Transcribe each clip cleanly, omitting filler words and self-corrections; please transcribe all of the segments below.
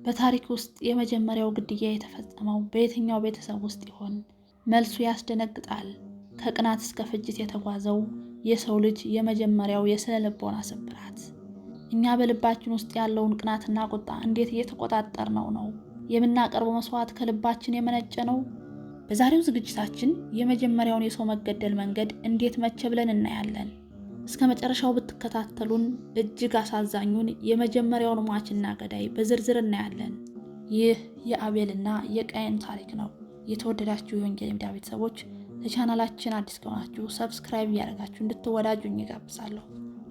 በታሪክ ውስጥ የመጀመሪያው ግድያ የተፈጸመው በየትኛው ቤተሰብ ውስጥ ይሆን? መልሱ ያስደነግጣል። ከቅናት እስከ ፍጅት የተጓዘው የሰው ልጅ የመጀመሪያው የስነ ልቦና ስብራት። እኛ በልባችን ውስጥ ያለውን ቅናትና ቁጣ እንዴት እየተቆጣጠርነው ነው? የምናቀርበው መስዋዕት ከልባችን የመነጨ ነው? በዛሬው ዝግጅታችን የመጀመሪያውን የሰው መገደል መንገድ እንዴት መቼ ብለን እናያለን። እስከ መጨረሻው ብትከታተሉን እጅግ አሳዛኙን የመጀመሪያውን ሟችና ገዳይ በዝርዝር እናያለን። ይህ የአቤልና የቃየን ታሪክ ነው። የተወደዳችሁ የወንጌል ሚዲያ ቤተሰቦች ለቻናላችን አዲስ ከሆናችሁ ሰብስክራይብ እያደረጋችሁ እንድትወዳጁኝ እጋብዛለሁ።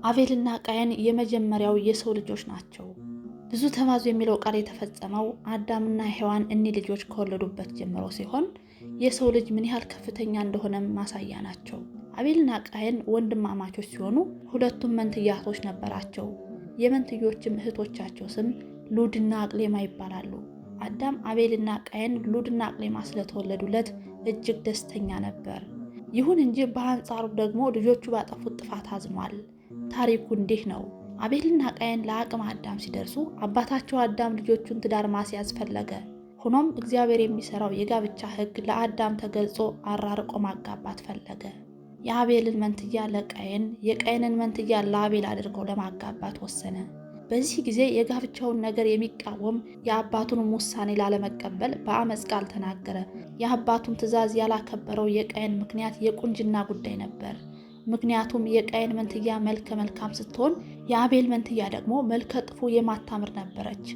አቤልና ቃየን የመጀመሪያው የሰው ልጆች ናቸው። ብዙ ተባዙ የሚለው ቃል የተፈጸመው አዳምና ሔዋን እኒህ ልጆች ከወለዱበት ጀምሮ ሲሆን የሰው ልጅ ምን ያህል ከፍተኛ እንደሆነም ማሳያ ናቸው። አቤልና ቃየን ወንድማማቾች ሲሆኑ ሁለቱም መንትያ እህቶች ነበራቸው። የመንትዮችም እህቶቻቸው ስም ሉድና አቅሌማ ይባላሉ። አዳም አቤልና ቃየን ሉድና አቅሌማ ስለተወለዱለት እጅግ ደስተኛ ነበር። ይሁን እንጂ በአንጻሩ ደግሞ ልጆቹ ባጠፉት ጥፋት አዝኗል። ታሪኩ እንዲህ ነው። አቤልና ቃየን ለአቅመ አዳም ሲደርሱ አባታቸው አዳም ልጆቹን ትዳር ማስያዝ ፈለገ። ሆኖም እግዚአብሔር የሚሰራው የጋብቻ ሕግ ለአዳም ተገልጾ አራርቆ ማጋባት ፈለገ። የአቤልን መንትያ ለቃየን፣ የቃየንን መንትያ ለአቤል አድርገው ለማጋባት ወሰነ። በዚህ ጊዜ የጋብቻውን ነገር የሚቃወም የአባቱን ውሳኔ ላለመቀበል በአመፅ ቃል ተናገረ። የአባቱን ትዕዛዝ ያላከበረው የቃየን ምክንያት የቁንጅና ጉዳይ ነበር። ምክንያቱም የቃየን መንትያ መልከ መልካም ስትሆን የአቤል መንትያ ደግሞ መልከ ጥፉ የማታምር ነበረች።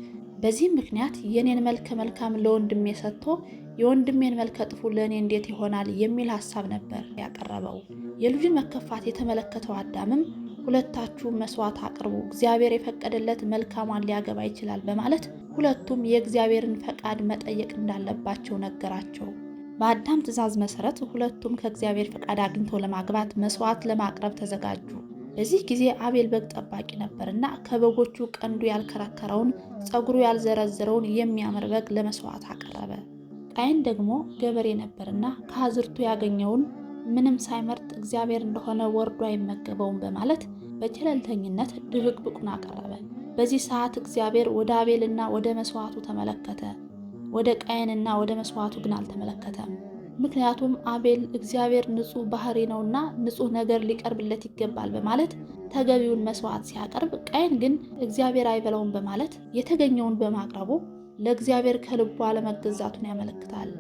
በዚህም ምክንያት የኔን መልከ መልካም ለወንድሜ ሰጥቶ የወንድሜን መልከ ጥፉ ለእኔ እንዴት ይሆናል የሚል ሐሳብ ነበር ያቀረበው። የልጁን መከፋት የተመለከተው አዳምም ሁለታችሁ መስዋዕት አቅርቡ፣ እግዚአብሔር የፈቀደለት መልካሟን ሊያገባ ይችላል በማለት ሁለቱም የእግዚአብሔርን ፈቃድ መጠየቅ እንዳለባቸው ነገራቸው። በአዳም ትዕዛዝ መሰረት ሁለቱም ከእግዚአብሔር ፈቃድ አግኝተው ለማግባት መስዋዕት ለማቅረብ ተዘጋጁ። በዚህ ጊዜ አቤል በግ ጠባቂ ነበርና ከበጎቹ ቀንዱ ያልከረከረውን ፀጉሩ ያልዘረዘረውን የሚያምር በግ ለመስዋዕት አቀረበ። ቃየን ደግሞ ገበሬ ነበርና ከአዝርቱ ያገኘውን ምንም ሳይመርጥ እግዚአብሔር እንደሆነ ወርዶ አይመገበውም በማለት በቸለልተኝነት ድብቅብቁን አቀረበ። በዚህ ሰዓት እግዚአብሔር ወደ አቤልና ወደ መስዋዕቱ ተመለከተ። ወደ ቃየንና ወደ መስዋዕቱ ግን አልተመለከተም። ምክንያቱም አቤል እግዚአብሔር ንጹሕ ባህሪ ነውና ንጹሕ ነገር ሊቀርብለት ይገባል በማለት ተገቢውን መስዋዕት ሲያቀርብ፣ ቃየን ግን እግዚአብሔር አይበላውም በማለት የተገኘውን በማቅረቡ ለእግዚአብሔር ከልቡ አለመገዛቱን ያመለክታል።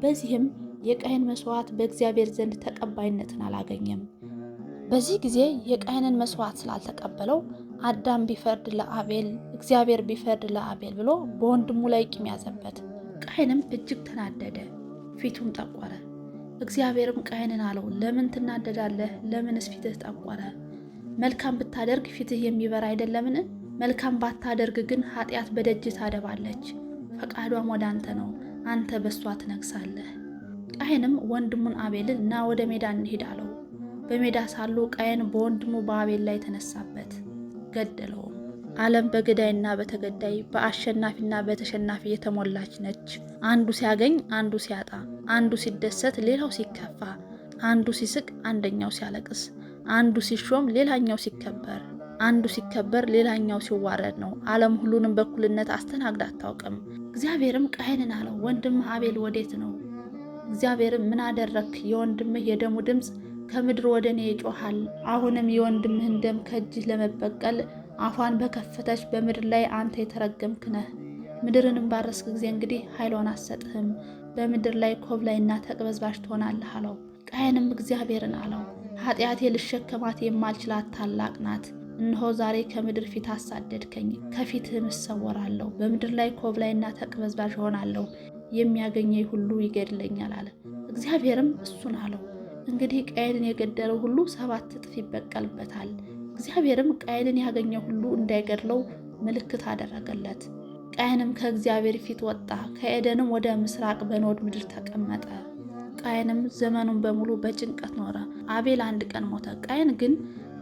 በዚህም የቃየን መስዋዕት በእግዚአብሔር ዘንድ ተቀባይነትን አላገኘም። በዚህ ጊዜ የቃየንን መስዋዕት ስላልተቀበለው አዳም ቢፈርድ ለአቤል፣ እግዚአብሔር ቢፈርድ ለአቤል ብሎ በወንድሙ ላይ ቂም ያዘበት። ቃየንም እጅግ ተናደደ፣ ፊቱም ጠቆረ። እግዚአብሔርም ቃየንን አለው፣ ለምን ትናደዳለህ? ለምንስ ፊትህ ጠቆረ? መልካም ብታደርግ ፊትህ የሚበራ አይደለምን? መልካም ባታደርግ ግን ኃጢአት በደጅ ታደባለች። ፈቃዷም ወደ አንተ ነው፣ አንተ በሷ ትነግሳለህ። ቃየንም ወንድሙን አቤልን ና ወደ ሜዳ እንሂድ አለው። በሜዳ ሳሉ ቃየን በወንድሙ በአቤል ላይ ተነሳበት፣ ገደለው። ዓለም በገዳይና በተገዳይ በአሸናፊና በተሸናፊ የተሞላች ነች። አንዱ ሲያገኝ አንዱ ሲያጣ፣ አንዱ ሲደሰት ሌላው ሲከፋ፣ አንዱ ሲስቅ አንደኛው ሲያለቅስ፣ አንዱ ሲሾም ሌላኛው ሲከበር፣ አንዱ ሲከበር ሌላኛው ሲዋረድ ነው። ዓለም ሁሉንም በኩልነት አስተናግዳ አታውቅም። እግዚአብሔርም ቃየንን አለው፣ ወንድምህ አቤል ወዴት ነው? እግዚአብሔርም ምን አደረክ? የወንድምህ የደሙ ድምፅ ከምድር ወደ እኔ ይጮሃል። አሁንም የወንድምህን ደም ከእጅህ ለመበቀል አፏን በከፈተች በምድር ላይ አንተ የተረገምክ ነህ። ምድርንም ባረስክ ጊዜ እንግዲህ ኃይሏን አትሰጥህም። በምድር ላይ ኮብላይና ተቅበዝባዥ ትሆናለህ አለው። ቃየንም እግዚአብሔርን አለው፣ ኃጢአቴ ልሸከማት የማልችላት ታላቅ ናት። እነሆ ዛሬ ከምድር ፊት አሳደድከኝ፣ ከፊትህም እሰወራለሁ። በምድር ላይ ኮብላይና ተቅበዝባዥ ሆናለሁ፣ የሚያገኘኝ ሁሉ ይገድለኛል አለ። እግዚአብሔርም እሱን አለው፣ እንግዲህ ቃየንን የገደለው ሁሉ 7 እጥፍ ይበቀልበታል። እግዚአብሔርም ቃየንን ያገኘው ሁሉ እንዳይገድለው ምልክት አደረገለት። ቃየንም ከእግዚአብሔር ፊት ወጣ፣ ከኤደንም ወደ ምስራቅ በኖድ ምድር ተቀመጠ። ቃየንም ዘመኑን በሙሉ በጭንቀት ኖረ። አቤል 1 ቀን ሞተ። ቃየን ግን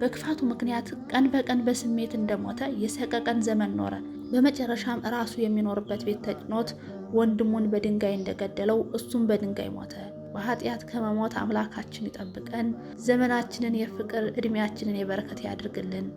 በክፋቱ ምክንያት ቀን በቀን በስሜት እንደሞተ የሰቀቀን ዘመን ኖረ። በመጨረሻም ራሱ የሚኖርበት ቤት ተጭኖት ወንድሙን በድንጋይ እንደገደለው እሱም በድንጋይ ሞተ። በኃጢአት ከመሞት አምላካችን ይጠብቀን። ዘመናችንን የፍቅር ዕድሜያችንን የበረከት ያድርግልን።